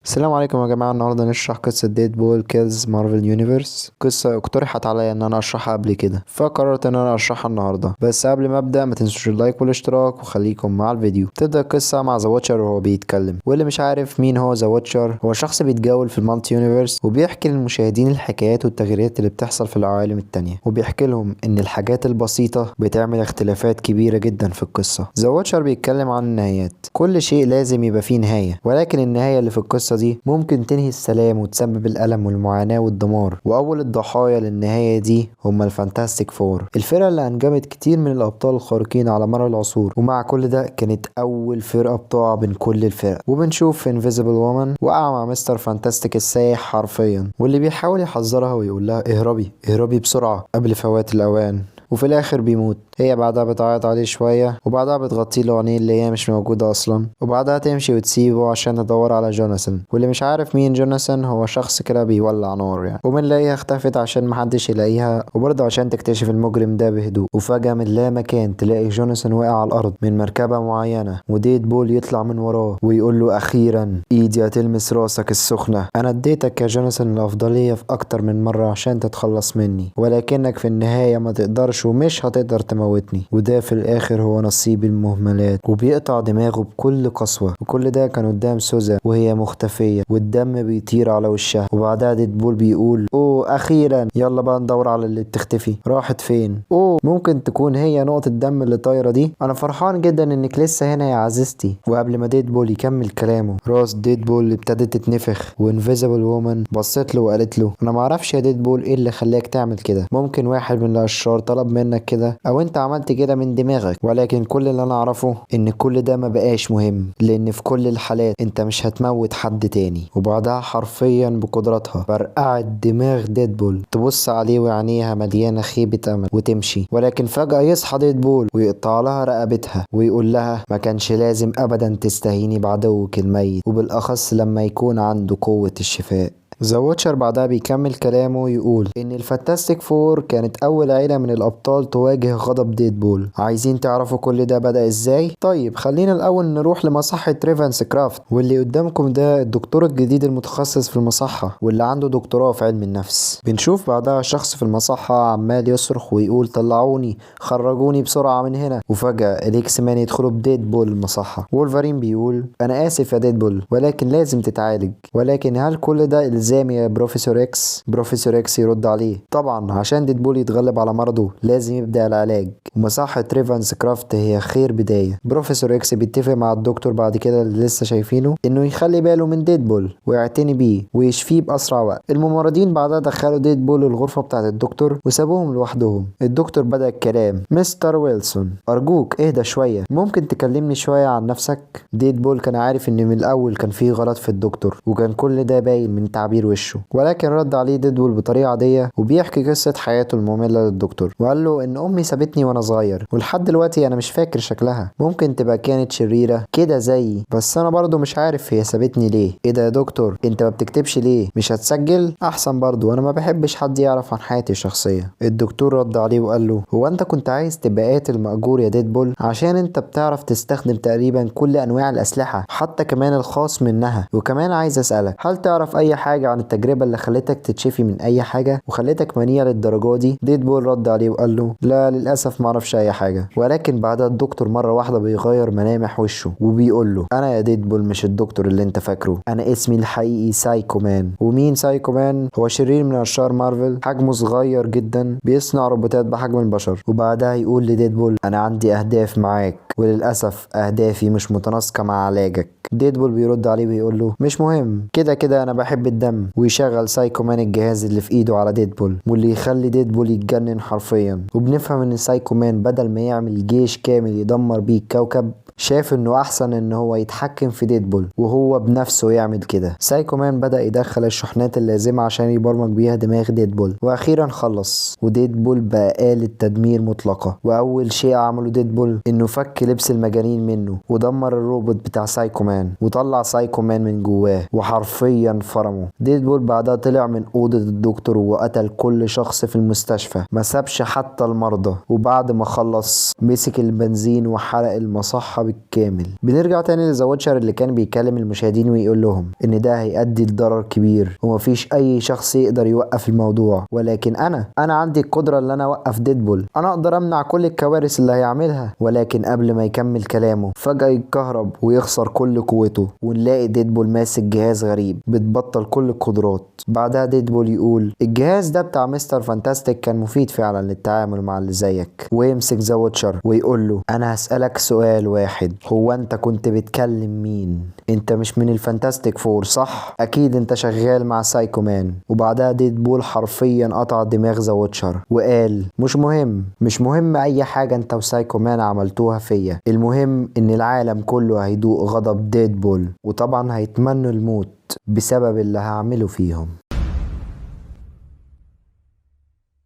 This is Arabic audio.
السلام عليكم يا جماعة. النهاردة نشرح قصة ديدبول كيلز مارفل يونيفرس. قصة اقترحت عليا ان انا اشرحها قبل كده، فقررت ان انا اشرحها النهاردة. بس قبل ما ابدأ ما تنسوش اللايك والاشتراك وخليكم مع الفيديو. تبدأ القصة مع ذا واتشر وهو بيتكلم، واللي مش عارف مين هو ذا واتشر، هو شخص بيتجول في المالتي يونيفرس وبيحكي للمشاهدين الحكايات والتغييرات اللي بتحصل في العوالم التانية، وبيحكي لهم ان الحاجات البسيطة بتعمل اختلافات كبيرة جدا في القصة. ذا واتشر بيتكلم عن النهايات. كل شيء لازم يبقى فيه نهاية، ولكن النهاية اللي في القصة دي ممكن تنهي السلام وتسبب الألم والمعاناة والدمار. وأول الضحايا للنهاية دي هم الفانتاستيك فور، الفرقة اللي أنجبت كتير من الأبطال الخارقين على مر العصور. ومع كل ده كانت أول فرقة بتقع بين كل الفرق. وبنشوف انفيزيبل وومن وقع مع مستر فانتاستيك السايح حرفيا، واللي بيحاول يحذرها ويقول لها اهربي اهربي بسرعة قبل فوات الأوان. وفي الاخر بيموت. هي بعدها بتعيط عليه شوية، وبعدها بتغطي له عينيه اللي هي مش موجودة اصلا، وبعدها تمشي وتسيبه عشان تدور على جوناثان. واللي مش عارف مين جوناثان، هو شخص كده بيولع نار يعني. وبنلاقيها اختفت عشان محدش يلاقيها، وبرضه عشان تكتشف المجرم ده بهدوء. وفجأة من لا مكان تلاقي جوناثان واقع على الارض من مركبة معينة، وديدبول يطلع من وراه ويقول له اخيرا ايدي هتلمس راسك السخنة. انا اديتك يا جوناثان الافضلية في اكتر من مرة عشان تتخلص مني، ولكنك في النهاية ما تقدرش ومش هتقدر تموتني، وده في الاخر هو نصيب المهملات. وبيقطع دماغه بكل قسوة. وكل ده كان قدام سوزا وهي مختفية والدم بيطير على وشها. وبعدها ديدبول بيقول اوه اخيرا، يلا بقى ندور على اللي بتختفي. راحت فين؟ اوه ممكن تكون هي نقطة الدم اللي طايرة دي. انا فرحان جدا انك لسه هنا يا عزيزتي. وقبل ما ديدبول يكمل كلامه، راس ديدبول ابتدت تتنفخ، وانفيزيبل وومن بصت له وقالت له انا معرفش يا ديدبول ايه اللي خلاك تعمل كده. ممكن واحد من الاشرار طلب منك كده، او انت عملت كده من دماغك. ولكن كل اللي انا اعرفه ان كل ده ما بقاش مهم، لان في كل الحالات انت مش هتموت حد تاني. وبعدها حرفيا بقدراتها فرقعت دماغ ديدبول، تبص عليه وعينيها مليانه خيبه امل وتمشي. ولكن فجاه يصحى ديدبول ويقطع لها رقبتها ويقول لها ما كانش لازم ابدا تستهيني بعدوك الميت، وبالاخص لما يكون عنده قوه الشفاء. ذا واتشر بعدها بيكمل كلامه ويقول ان الفانتاستيك فور كانت اول عيلة من الابطال تواجه غضب ديدبول. عايزين تعرفوا كل ده بدأ ازاي؟ طيب خلينا الاول نروح لمصحة ريفنس كرافت. واللي قدامكم ده الدكتور الجديد المتخصص في المصحة، واللي عنده دكتوراه في علم النفس. بنشوف بعدها شخص في المصحة عمال يصرخ ويقول طلعوني خرجوني بسرعة من هنا. وفجأة الاكس مان يدخلوا بديدبول المصحة. وولفرين بيقول انا اسف يا ديدبول، ولكن لازم تتعالج. ولكن هل كل ده الزامي يا بروفيسور اكس؟ بروفيسور اكس يرد عليه طبعا عشان ديدبول يتغلب على مرضه لازم يبدأ العلاج، ومصحة ريفنس كرافت هي خير بداية. بروفيسور اكس بيتفق مع الدكتور بعد كده اللي لسه شايفينه انه يخلي باله من ديدبول ويعتني بيه ويشفيه بأسرع وقت. الممرضين بعدها دخلوا ديدبول الغرفة بتاعت الدكتور وسابوهم لوحدهم. الدكتور بدأ الكلام مستر ويلسون ارجوك اهدى شوية، ممكن تكلمني شوية عن نفسك؟ ديدبول كان عارف ان من الاول كان فيه غلط في الدكتور، وكان كل ده باين من تعبير وشه. ولكن رد عليه ديدبول بطريقة عادية وبيحكي قصة حياته المملة للدكتور، وقال له ان امي سابتني وانا صغير، ولحد دلوقتي انا مش فاكر شكلها. ممكن تبقى كانت شريرة كده زيي، بس انا برضو مش عارف هي سابتني ليه. ايه ده يا دكتور، انت ما بتكتبش ليه؟ مش هتسجل احسن؟ برضو انا ما بحبش حد يعرف عن حياتي الشخصية. الدكتور رد عليه وقال له هو انت كنت عايز تبقى قاتل مأجور يا ديدبول؟ عشان انت بتعرف تستخدم تقريبا كل انواع الاسلحة، حتى كمان الخاص منها. وكمان عايز اسألك، هل تعرف اي حاجة عن التجربة اللي خلتك تتشفي من اي حاجة وخلتك منيع للدرجة دي؟ ديدبول رد عليه وقال له لا للاسف معرفش اي حاجة. ولكن بعدها الدكتور مرة واحدة بيغير ملامح وشه وبيقول له انا يا ديدبول مش الدكتور اللي انت فاكره، انا اسمي الحقيقي سايكو مان. ومين سايكو مان؟ هو شرير من اشرار مارفل، حجمه صغير جدا، بيصنع روبوتات بحجم البشر. وبعدها يقول لديدبول انا عندي اهداف معاك، وللاسف اهدافي مش متناسقة مع علاجك. ديدبول بيرد عليه ويقول له مش مهم، كده كده انا بحب الدم. ويشغل سايكو مان الجهاز اللي في ايده على ديدبول، واللي يخلي ديدبول يتجنن حرفيا. وبنفهم ان سايكو مان بدل ما يعمل جيش كامل يدمر بيه الكوكب، شاف انه احسن ان هو يتحكم في ديدبول وهو بنفسه يعمل كده. سايكو مان بدأ يدخل الشحنات اللازمة عشان يبرمج بيها دماغ ديدبول، واخيرا خلص. وديدبول بقى آلة تدمير مطلقة. واول شيء عمله ديدبول انه فك لبس المجانين منه ودمر الروبوت بتاع سايكو مان وطلع سايكو مان من جواه وحرفيا فرمه. ديدبول بعدها طلع من اوضة الدكتور وقتل كل شخص في المستشفى، ما سابش حتى المرضى، وبعد ما خلص مسك البنزين وحرق المصحة بالكامل. بنرجع تاني لذا واتشر اللي كان بيكلم المشاهدين ويقول لهم ان ده هيؤدي لضرر كبير ومفيش اي شخص يقدر يوقف الموضوع، ولكن انا عندي القدرة ان انا اوقف ديدبول، انا اقدر امنع كل الكوارث اللي هيعملها. ولكن قبل ما يكمل كلامه فجأة يتكهرب ويخسر كل قوته، ونلاقي ديدبول ماسك جهاز غريب بتبطل كل القدرات. بعدها ديدبول يقول الجهاز ده بتاع مستر فانتاستيك كان مفيد فعلا للتعامل مع اللي زيك، ويمسك ذا واتشر ويقول له انا هسألك سؤال واحد، هو انت كنت بتكلم مين؟ انت مش من الفانتاستيك فور صح؟ اكيد انت شغال مع سايكو مان. وبعدها ديدبول حرفيا قطع دماغ ذا واتشر وقال مش مهم اي حاجة انت وسايكو مان عملتوها فيا، المهم ان العالم كله هيدوق غضب ديدبول وطبعا هيتمنوا الموت بسبب اللي هعمله فيهم.